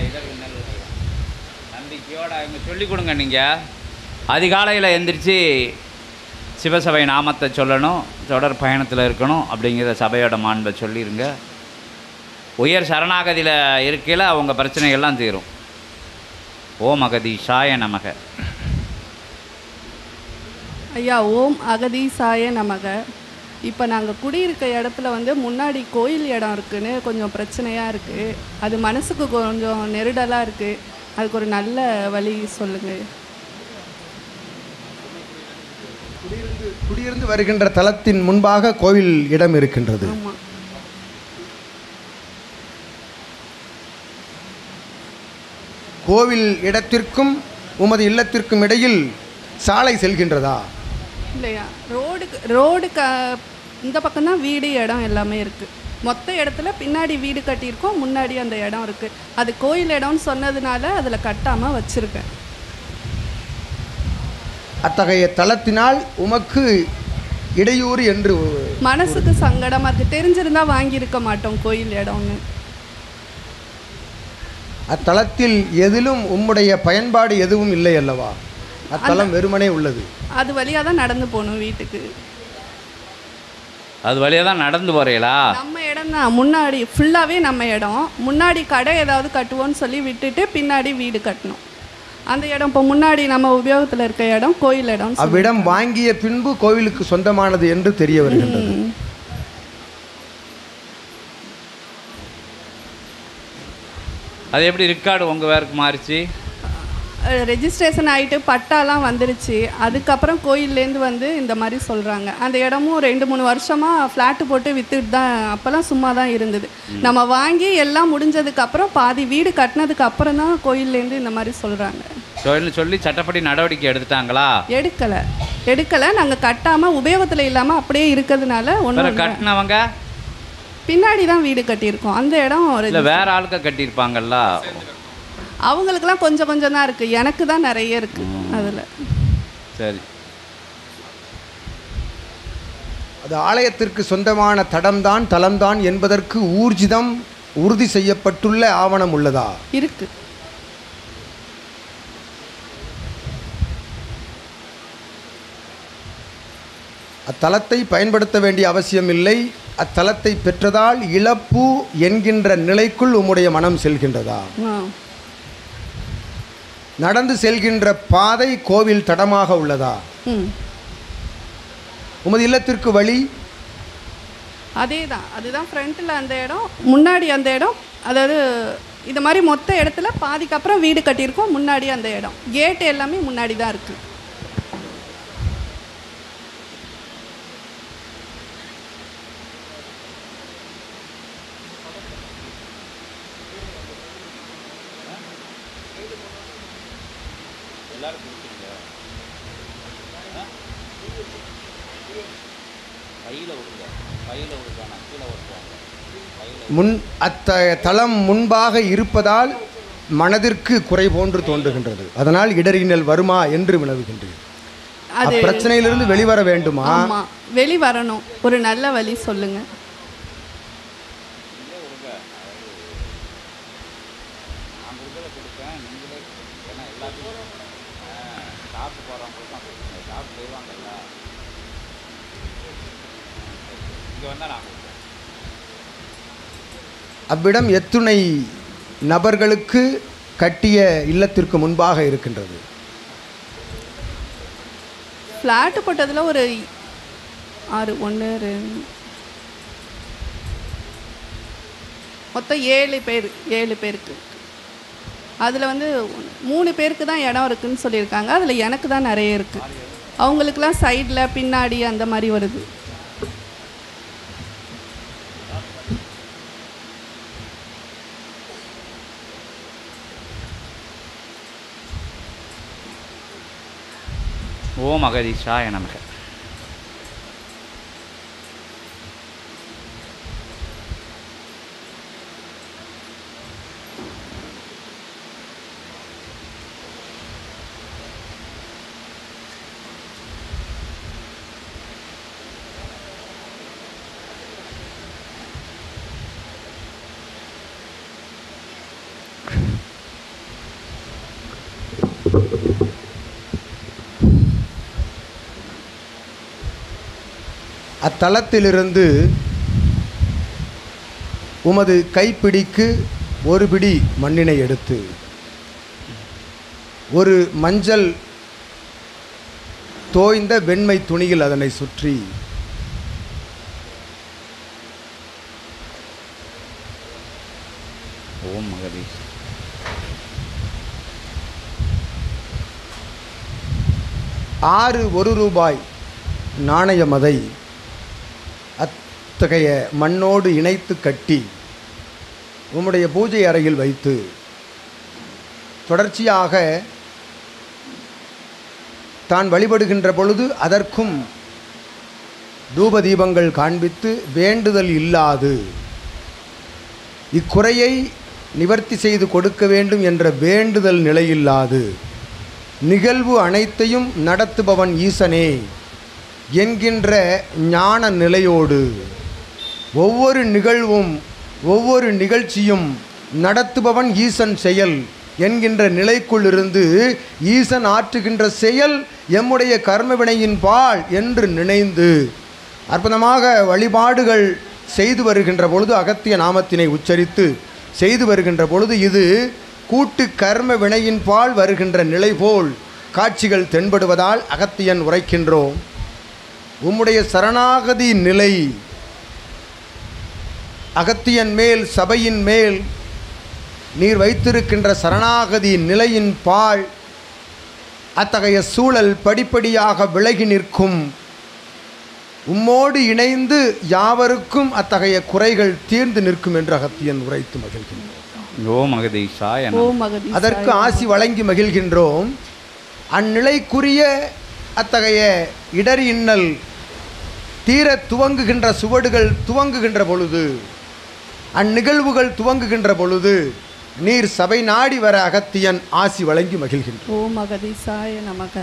இதழ்கள் நம்பிக்கையோடு அவங்க சொல்லிக் கொடுங்க. நீங்கள் அதிகாலையில் எந்திரிச்சு சிவசபை நாமத்தை சொல்லணும், தொடர் பயணத்தில் இருக்கணும் அப்படிங்கிற சபையோட மாண்பை சொல்லிடுங்க. உயர் சரணாகதியில் இருக்கையில் அவங்க பிரச்சனைகள்லாம் தீரும். ஓம் அகதீஷாய நமக. ஐயா, ஓம் அகதீசாய நமக. இப்போ நாங்கள் குடியிருக்க இடத்துல வந்து முன்னாடி கோயில் இடம் இருக்குன்னு கொஞ்சம் பிரச்சனையாக இருக்குது. அது மனசுக்கு கொஞ்சம் நெருடலாக இருக்குது. அதுக்கு ஒரு நல்ல வழி சொல்லுங்கள். குடியிருந்து வருகின்ற தலத்தின் முன்பாக கோவில் இடம் இருக்கின்றது. ஆமாம். கோவில் இடத்திற்கும் உமது இல்லத்திற்கும் இடையில் சாலை செல்கின்றதா? இல்லையா, ரோடுக்கு இந்த பக்கம்தான் வீடு இடம் எல்லாமே இருக்குது. மொத்த இடத்துல பின்னாடி வீடு கட்டியிருக்கோம், முன்னாடி அந்த இடம் இருக்குது. அது கோயில் இடம்னு சொன்னதுனால அதில் கட்டாமல் வச்சுருக்கேன். அத்தகைய தலத்தினால் உமக்கு இடையூறு என்று மனசுக்கு சங்கடமாக இருக்குது. தெரிஞ்சிருந்தா வாங்கியிருக்க மாட்டோம் கோயில் இடம்னு. அத்தலத்தில் எதிலும் உம்முடைய பயன்பாடு எதுவும் இல்லை அல்லவா? அத்தலம் வெறுமனே உள்ளது. அது வழியாக தான் நடந்து போகணும் வீட்டுக்கு. அது வழியாக தான் நடந்து போகிறீங்களா? நம்ம இடம் தான் முன்னாடி ஃபுல்லாகவே நம்ம இடம். முன்னாடி கடை ஏதாவது கட்டுவோன்னு சொல்லி விட்டுட்டு பின்னாடி வீடு கட்டணும். அந்த இடம் இப்போ முன்னாடி நம்ம உபயோகத்தில் இருக்க இடம் கோயில் இடம். அவ்விடம் வாங்கிய பின்பு கோவிலுக்கு சொந்தமானது என்று தெரிய வருகின்றது. அது எப்படி ரெக்கார்டு உங்கள் பேருக்கு மாறிச்சு? ரெஜிஸ்ட்ரேஷன் ஆகிட்டு பட்டாலாம் வந்துருச்சு. அதுக்கப்புறம் கோயிலேருந்து வந்து இந்த மாதிரி சொல்கிறாங்க. அந்த இடமும் 2-3 வருஷமாக ஃப்ளாட்டு போட்டு விற்றுட்டு தான், அப்போல்லாம் சும்மா தான் இருந்தது. நம்ம வாங்கி எல்லாம் முடிஞ்சதுக்கப்புறம் பாதி வீடு கட்டினதுக்கு அப்புறம் தான் கோயிலேருந்து இந்த மாதிரி சொல்கிறாங்க. கோயில்னு சொல்லி சட்டப்படி நடவடிக்கை எடுத்துட்டாங்களா? எடுக்கலை. நாங்கள் கட்டாமல் உபயோகத்தில் இல்லாமல் அப்படியே இருக்கிறதுனால ஒன்றும் கட்டினவங்க பின்னாடி தான் வீடு கட்டியிருக்கோம். அந்த இடம் வேற ஆளுக்க கட்டியிருப்பாங்கல்ல, அவங்களுக்கெல்லாம் கொஞ்சம் கொஞ்சம் தான் இருக்குது. எனக்கு தான் நிறைய இருக்குது அதில். சரி, அது ஆலயத்திற்கு சொந்தமான தடம்தான் தலம்தான் என்பதற்கு ஊர்ஜிதம் உறுதி செய்யப்பட்டுள்ள ஆவணம் உள்ளதா? இருக்கு. அத்தலத்தை பயன்படுத்த வேண்டிய அவசியம் இல்லை. அத்தலத்தை பெற்றதால் இழப்பு என்கின்ற நிலைக்குள் உம்முடைய மனம் செல்கின்றதா? நடந்து செல்கின்ற பாதை கோவில் தடமாக உள்ளதா? உமது இல்லத்திற்கு வழி அதேதான். அதுதான் ஃப்ரண்ட்டில் அந்த இடம், முன்னாடி அந்த இடம். அதாவது இது மாதிரி மொத்த இடத்துல பாதிக்கு அப்புறம் வீடு கட்டியிருக்கோம். முன்னாடி அந்த இடம், கேட்டு எல்லாமே முன்னாடி தான் இருக்குது. தலம் முன்பாக இருப்பதால் மனதிற்கு குறை போன்று தோன்றுகின்றது. அதனால் இடறினல் வருமா என்று வினவுகின்றேன். பிரச்சனையிலிருந்து வெளிவர வேண்டுமா? வெளிவரணும். ஒரு நல்ல வழி சொல்லுங்க. அவ்விடம் எத்துணை நபர்களுக்கு கட்டிய இல்லத்திற்கு முன்பாக இருக்கின்றது? ஃப்ளாட்டு போட்டதில் ஒரு 6 1 2 மொத்தம் 7 பேருக்கு. அதில் வந்து 3 பேருக்கு தான் இடம் இருக்குதுன்னு சொல்லியிருக்காங்க. அதில் எனக்கு தான் நிறைய இருக்குது. அவங்களுக்கெல்லாம் சைடில் பின்னாடி அந்த மாதிரி வருது. ஓம் அகதீஷாய நமக. அத்தலத்திலிருந்து உமது கைப்பிடிக்கு ஒரு பிடி மண்ணினை எடுத்து ஒரு மஞ்சள் தோய்ந்த வெண்மை துணியில் அதனை சுற்றி ஓம் மகதீஷ். 6 1 ரூபாய் நாணயம் அதை அத்தகைய மண்ணோடு இணைத்து கட்டி உம்முடைய பூஜை அறையில் வைத்து தொடர்ச்சியாக தான் வழிபடுகின்ற பொழுது அதற்கும் தூப தீபங்கள் காண்பித்து வேண்டுதல் இல்லாது இக்குறையை நிவர்த்தி செய்து கொடுக்க வேண்டும் என்ற வேண்டுதல் நிலையில்லாது நிகழ்வு அனைத்தையும் நடத்துபவன் ஈசனே என்கின்ற ஞான நிலையோடு ஒவ்வொரு நிகழ்வும் ஒவ்வொரு நிகழ்ச்சியும் நடத்துபவன் ஈசன் செயல் என்கின்ற நிலைக்குள் இருந்து ஈசன் ஆற்றுகின்ற செயல் எம்முடைய கர்மவினையின் பால் என்று நினைந்து அற்புதமாக வழிபாடுகள் செய்து வருகின்ற பொழுது அகத்திய நாமத்தினை உச்சரித்து செய்து வருகின்ற பொழுது இது கூட்டு கர்ம வினையின் பால் வருகின்ற நிலை போல் காட்சிகள் தென்படுவதால் அகத்தியன் உரைக்கின்றோம். உம்முடைய சரணாகதி நிலை அகத்தியன் மேல் சபையின் மேல் நீர் வைத்திருக்கின்ற சரணாகதி நிலையின் பால் அத்தகைய சூழல் படிப்படியாக விலகி நிற்கும். உம்மோடு இணைந்து யாவருக்கும் அத்தகைய குறைகள் தீர்ந்து நிற்கும் என்று அகத்தியன் உரைத்து மகிழ்கின்றோம். ஓம் மகதீஷாய நமः. ஓம் மகதீஷாய அதற்கு ஆசி வழங்கி மகிழ்கின்றோம். அந்நிலைக்குரிய அத்தகைய இடர் இன்னல் தீர துவங்குகின்ற சுவடுகள் துவங்குகின்ற பொழுது அந்நிகழ்வுகள் துவங்குகின்ற பொழுது நீர் சபை நாடி வர அகத்தியன் ஆசி வழங்கி மகிழ்கின்றோம். ஓம் மகதீஷாய நமக.